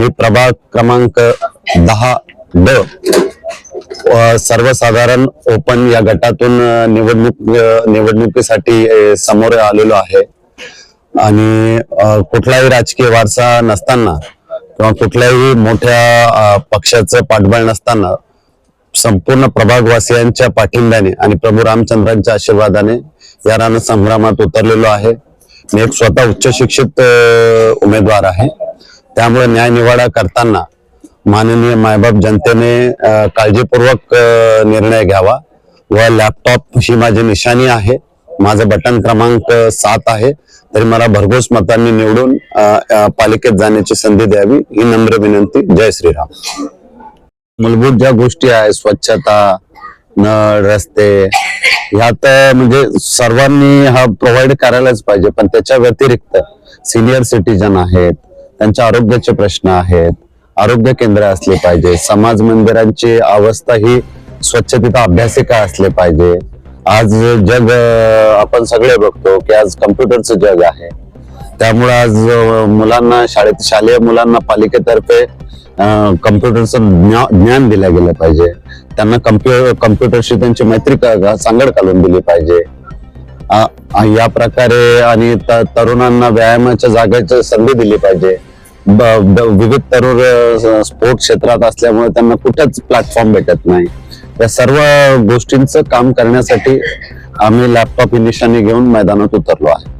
मी प्रभाग क्रमांक 10 ड सर्वसाधारण ओपन या गटातून निवडणुकीसाठी समोर आलेलो आहे आणि कुठलाही राजकीय वारसा नसताना किंवा कुठल्याही मोठ्या पक्षाचं पाठबळ नसताना संपूर्ण प्रभागवासियांच्या पाठिंब्याने आणि प्रभू रामचंद्रांच्या आशीर्वादाने या रणसंग्रामात उतरलेलो आहे। मी एक स्वतः उच्च शिक्षित उमेदवार आहे, त्यामुळे न्यायनिवाडा करताना माननीय मायबाप जनतेने काळजीपूर्वक निर्णय घ्यावा व लॅपटॉप ही माझी निशाणी आहे। माझं बटन क्रमांक 7 आहे, तरी मला भरघोस मतांनी निवडून पालिकेत जाण्याची संधी द्यावी ही नम्र विनंती। जय श्रीराम। मूलभूत ज्या गोष्टी आहे, स्वच्छता, नळ, रस्ते, ह्यात म्हणजे सर्वांनी हा प्रोव्हाइड करायलाच पाहिजे, पण त्याच्या व्यतिरिक्त सिनियर सिटीजन आहेत, त्यांच्या आरोग्याचे प्रश्न आहेत, आरोग्य केंद्र असले पाहिजे, समाज मंदिरांची अवस्था ही स्वच्छतेचा अभ्यासिका असले पाहिजे। आज जग आपण सगळे बघतो की आज कम्प्युटरचं जग आहे, त्यामुळे आज मुलांना शालेय मुलांना पालिकेतर्फे कम्प्युटरचं ज्ञान दिलं गेलं पाहिजे, त्यांना कम्प्युटरशी त्यांची मैत्री सांगड घालून दिली पाहिजे या प्रकारे, आणि तरुणांना व्यायामाच्या जागेची संधी दिली पाहिजे। विविध तरुण स्पोर्ट क्षेत्रात असल्यामुळे त्यांना कुठेच प्लॅटफॉर्म भेटत नाही। या सर्व गोष्टींचं काम करण्यासाठी आम्ही लॅपटॉप ही निशाणी घेऊन मैदानात उतरलो आहे।